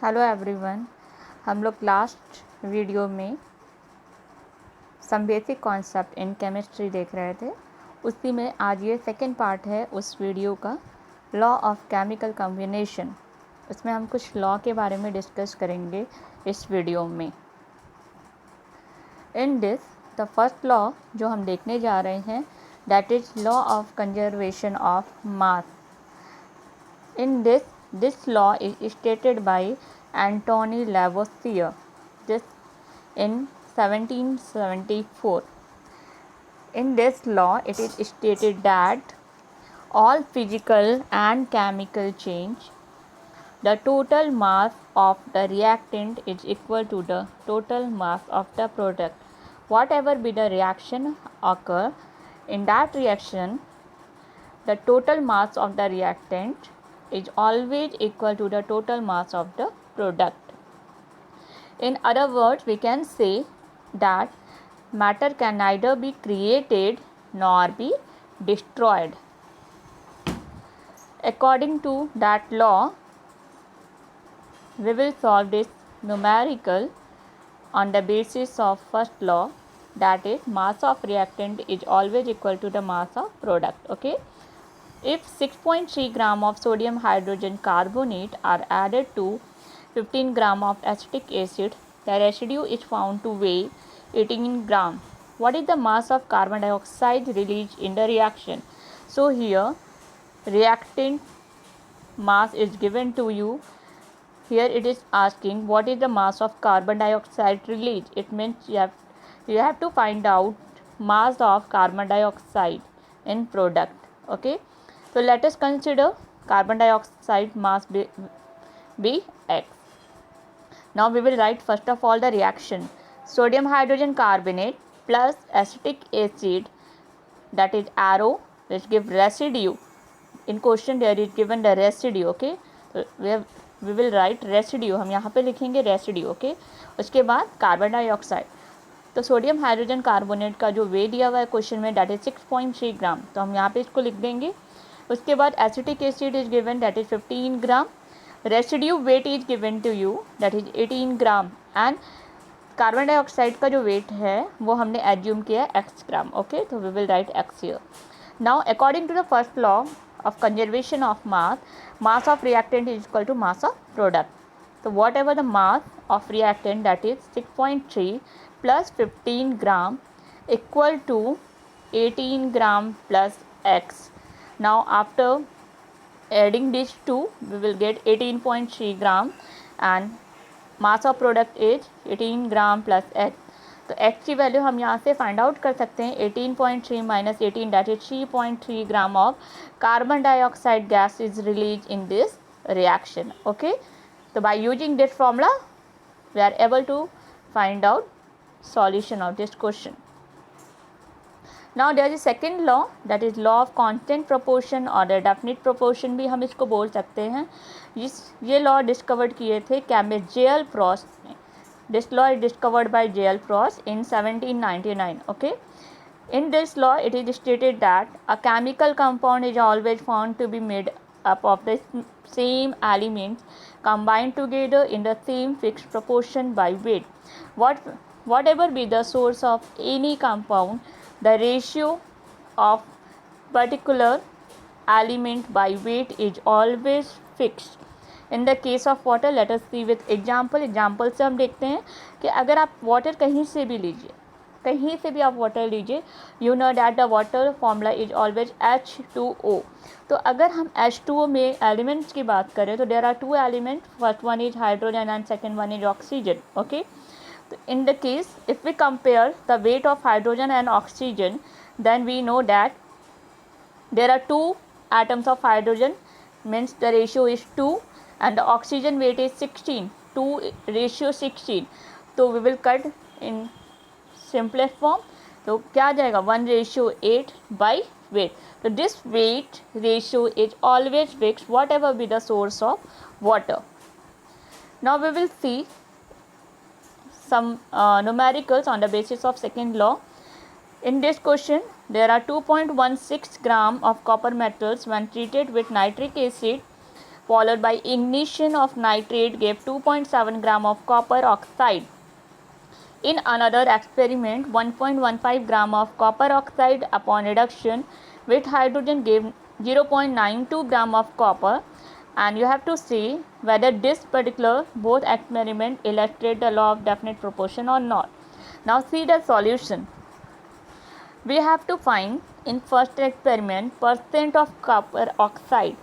Hello everyone. हम लोग last video में some basic concept in chemistry देख रहे थे। उसी में आज ये सेकेंड पार्ट है उस वीडियो का, लॉ ऑफ केमिकल कॉम्बिनेशन। उसमें हम कुछ लॉ के बारे में डिस्कस करेंगे इस वीडियो में। In this the first law जो हम देखने जा रहे हैं, that is law of conservation of mass. In this law is stated by Antony Lavoisier this in 1774. In this law, it is stated that all physical and chemical change, the total mass of the reactant is equal to the total mass of the product. Whatever be the reaction occur, in that reaction, the total mass of the reactant is always equal to the total mass of the product. In other words, we can say that matter can neither be created nor be destroyed. According to that law, we will solve this numerical on the basis of first law, that is mass of reactant is always equal to the mass of product. Okay. If 6.3 gram of sodium hydrogen carbonate are added to 15 gram of acetic acid, the residue is found to weigh 18 gram. What is the mass of carbon dioxide released in the reaction? So here reactant mass is given to you. Here it is asking what is the mass of carbon dioxide released. It means you have to find out mass of carbon dioxide in product. Okay. So let us consider carbon dioxide mass be X. Now we will write first of all the reaction. Sodium hydrogen carbonate plus acetic acid, that is arrow, which give residue. In question there is given the residue. Okay. So we will write residue. हम यहाँ पे लिखेंगे residue. Okay. उसके बाद carbon dioxide, तो sodium hydrogen carbonate का जो wait दिया हुआ है क्वेश्चन में, दैट इज 6.3 ग्राम, तो हम यहाँ पे इसको लिख देंगे। उसके बाद acetic acid is given, that is 15 gram. Residue weight is given to you, that is 18 gram. And carbon dioxide का जो वेट है वो हमने एज्यूम किया है x ग्राम। ओके, तो we will write x here. Now according to the first law of conservation of mass of reactant is equal to mass of product. So whatever the mass of reactant, that is 6.3 plus 15 gram equal to 18 gram plus x. Now after adding these two, we will get 18.3 gram and mass of product is 18 gram plus x. तो x की वैल्यू हम यहाँ से find out कर सकते हैं। 18.3 minus 18, that is 3.3 gram of carbon dioxide gas is release in this reaction. Okay, तो by using this formula we are able to find out solution of this question. Now there is second law, that is law of constant proportion और definite proportion भी हम इसको बोल सकते हैं। ये law discovered किए थे केमिस्ट J.L. फ्रॉस्ट ने। This law is discovered by J.L. Frost in 1799. Okay. In this law, it is stated that a chemical compound is always found to be made up of the same elements combined together in the same fixed proportion by weight. Whatever be the source of any compound, the ratio of particular element by weight is always fixed. In the case of water, let us see with example से हम देखते हैं कि अगर आप water कहीं से भी लीजिए, कहीं से भी आप वाटर लीजिए, you know that the water formula is always H2O। तो अगर हम H2O में एलिमेंट्स की बात करें तो there are two element, first one is hydrogen and second one is oxygen. Okay, तो in the case if we compare the weight of hydrogen and oxygen, then we know that there are two atoms of hydrogen, means the ratio is 2, and the oxygen weight is 16, 2:16. तो we will cut in simplest form, तो क्या आ जाएगा 1:8 by weight. तो this weight ratio is always fixed whatever be the source of water. Now we will see some numericals on the basis of second law. In this question, there are 2.16 gram of copper metals when treated with nitric acid followed by ignition of nitrate gave 2.7 gram of copper oxide. In another experiment, 1.15 gram of copper oxide upon reduction with hydrogen gave 0.92 gram of copper, and you have to see whether this particular both experiment illustrate the law of definite proportion or not. Now see the solution. We have to find in first experiment percent of copper oxide.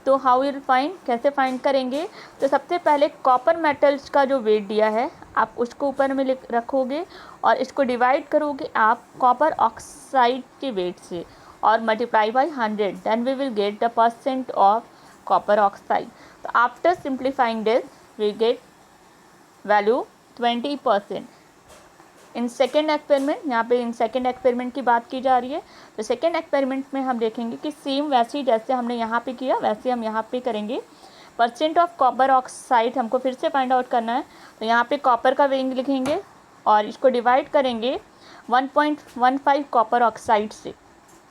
तो how will find, कैसे find करेंगे? तो सबसे पहले copper metals का जो wait दिया है आप उसको ऊपर में रखोगे और इसको डिवाइड करोगे आप कॉपर ऑक्साइड के वेट से और multiply by 100, then we will get the percent of copper oxide. तो after simplifying this we get value 20%. In second experiment, यहाँ पे इन सेकेंड एक्सपेरिमेंट की बात की जा रही है. तो सेकेंड एक्सपेरिमेंट में हम देखेंगे कि सेम वैसे ही जैसे हमने यहाँ पे किया वैसे हम यहाँ पे करेंगे. परसेंट ऑफ कॉपर ऑक्साइड हमको फिर से फाइंड आउट करना है. तो यहाँ पे कॉपर का वेइंग लिखेंगे और इसको डिवाइड करेंगे 1.15 कॉपर ऑक्साइड से,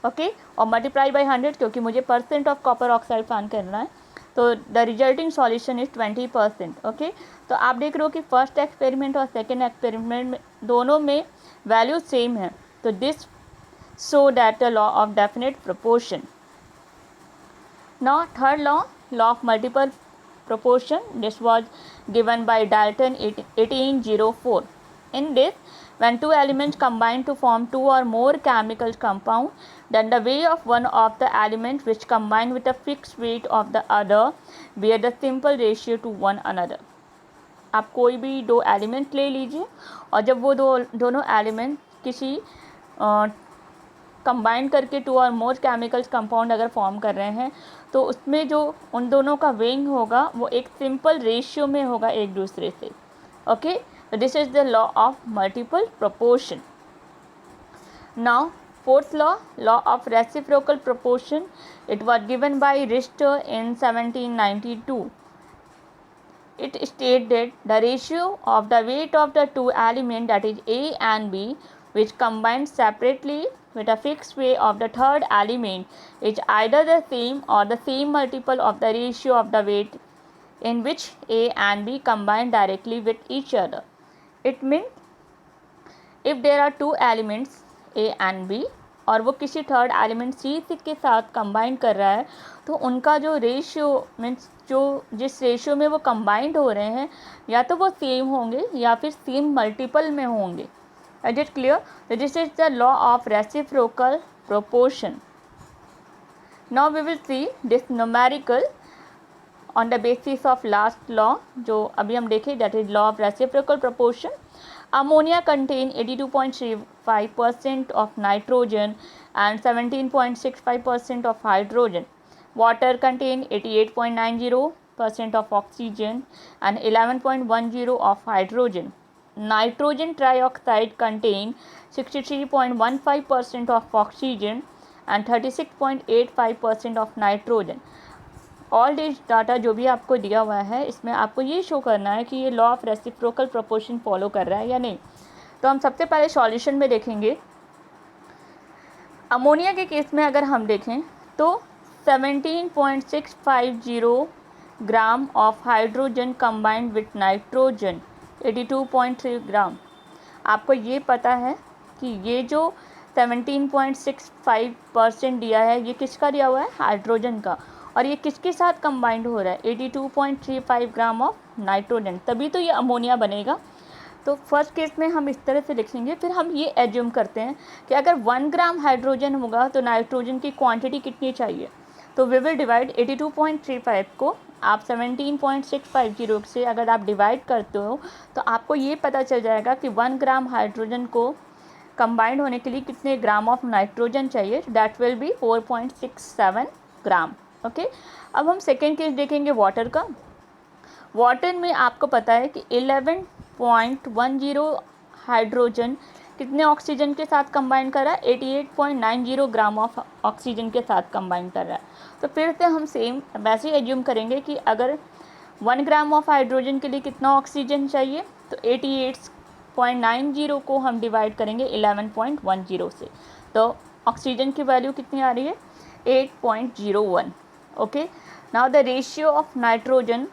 ओके, और मल्टीप्लाई बाई 100 क्योंकि मुझे percent of copper oxide find करना है. तो the resulting solution is 20%. Okay, तो आप देख रहे हो कि फर्स्ट एक्सपेरिमेंट और सेकेंड एक्सपेरिमेंट में दोनों में वैल्यू सेम है. तो this show that the law of definite proportion. Now third law of multiple proportion. This was given by Dalton 1804. In this, when two elements combine to form two or more chemical compound, then the weight of one of the elements which combine with the fixed weight of the other bear the simple ratio to one another. आप कोई भी दो element ले लीजिए और जब वो दोनों एलिमेंट किसी कंबाइन करके टू और मोर केमिकल्स कंपाउंड अगर फॉर्म कर रहे हैं तो उसमें जो उन दोनों का वेइंग होगा वो एक सिंपल रेशियो में होगा एक दूसरे से. Okay, so this is the law of multiple proportion. Now fourth law of reciprocal proportion. It was given by Richter in 1792. It states that the ratio of the weight of the two elements, that is A and B, which combine separately with a fixed weight of the third element, is either the same or the same multiple of the ratio of the weight in which A and B combine directly with each other. It means if there are two elements A and B और वो किसी third element C के साथ combine कर रहा है तो उनका जो रेशियो मीन्स जो जिस रेशियो में वो कंबाइंड हो रहे हैं या तो वो सेम होंगे या फिर सेम मल्टीपल में होंगे. Is it clear? So this is the law of reciprocal proportion. Now we will see this numerical on the basis of last law जो अभी हम देखें, that is law of reciprocal proportion. Ammonia contain 82.35% of nitrogen and 17.65% of hydrogen. Water contain 88.90% of oxygen and 11.10 of hydrogen. Nitrogen trioxide contain 63.15% of oxygen and 36.85% of nitrogen. All this data जो भी आपको दिया हुआ है इसमें आपको ये show करना है कि ये law of reciprocal proportion follow कर रहा है या नहीं. तो हम सबसे पहले सॉल्यूशन में देखेंगे. अमोनिया के केस में अगर हम देखें तो 17.650 gram of hydrogen combined with nitrogen 82.3 ग्राम. आपको ये पता है कि ये जो 17.65% दिया है ये किसका दिया हुआ है? हाइड्रोजन का. और ये किसके साथ कंबाइंड हो रहा है? 82.35 ग्राम ऑफ नाइट्रोजन. तभी तो ये अमोनिया बनेगा. तो फर्स्ट केस में हम इस तरह से लिखेंगे. फिर हम ये एज्यूम करते हैं कि अगर 1 ग्राम हाइड्रोजन होगा तो नाइट्रोजन की क्वांटिटी कितनी चाहिए. तो वी विल डिवाइड 82.35 को आप 17.650 से अगर आप डिवाइड करते हो तो आपको ये पता चल जाएगा कि 1 ग्राम हाइड्रोजन को कंबाइंड होने के लिए कितने ग्राम ऑफ नाइट्रोजन चाहिए. That will be 4.67 gram. Okay, अब हम सेकेंड केस देखेंगे वाटर का. वाटर में आपको पता है कि 11.10 हाइड्रोजन कितने ऑक्सीजन के साथ कंबाइन कर रहा है? 88.90 ग्राम ऑफ ऑक्सीजन के साथ कंबाइन कर रहा है. तो फिर से हम सेम वैसे ही एज्यूम करेंगे कि अगर 1 ग्राम ऑफ हाइड्रोजन के लिए कितना ऑक्सीजन चाहिए तो 88.90 को हम डिवाइड करेंगे 11.10 से. तो ऑक्सीजन की वैल्यू कितनी आ रही है? 8.01. Okay, now the ratio of nitrogen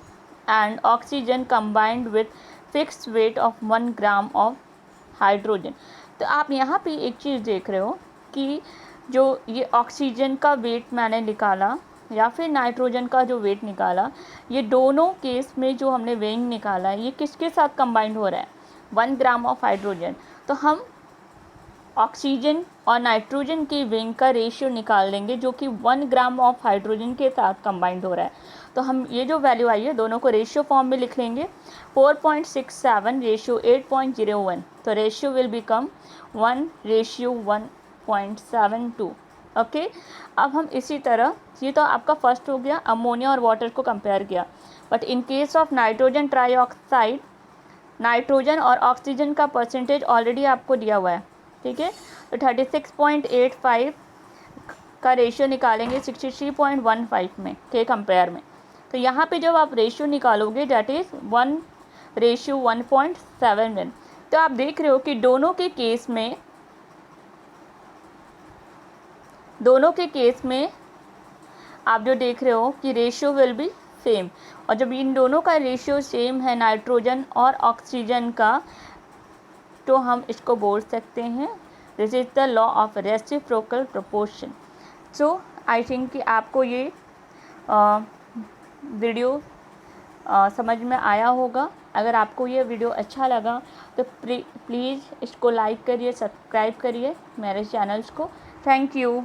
and oxygen combined with fixed weight of 1 gram of hydrogen. तो आप यहाँ पे एक चीज़ देख रहे हो कि जो ये ऑक्सीजन का वेट मैंने निकाला या फिर नाइट्रोजन का जो वेट निकाला, ये दोनों केस में जो हमने वेइंग निकाला है ये किसके साथ कंबाइंड हो रहा है, 1 ग्राम ऑफ हाइड्रोजन। तो हम ऑक्सीजन और नाइट्रोजन की वेइंग का रेशियो निकाल देंगे जो कि 1 ग्राम ऑफ हाइड्रोजन के साथ कंबाइंड हो रहा है। तो हम ये जो वैल्यू आई है दोनों को रेशियो फॉर्म में लिख लेंगे, 4.67 रेशियो 8.01। तो रेशियो विल बिकम 1:1.72। ओके, अब हम इसी तरह, ये तो आपका फर्स्ट हो गया, अमोनिया और वाटर को कंपेयर किया। But in case of nitrogen trioxide, nitrogen और ऑक्सीजन का परसेंटेज ऑलरेडी आपको दिया हुआ है, ठीक है। तो 36.85 का रेशियो निकालेंगे 63.15 में के कंपेयर में। तो यहाँ पे जब आप रेशियो निकालोगे डेट इज़ 1:1.71। तो आप देख रहे हो कि दोनों के केस में आप जो देख रहे हो कि रेशियो विल बी सेम। और जब इन दोनों का रेशियो सेम है नाइट्रोजन और ऑक्सीजन का, तो हम इसको बोल सकते हैं this is the law of reciprocal proportion. So I think कि आपको ये वीडियो समझ में आया होगा। अगर आपको ये वीडियो अच्छा लगा तो प्लीज़ इसको लाइक करिए, सब्सक्राइब करिए मेरे चैनल्स को। Thank you.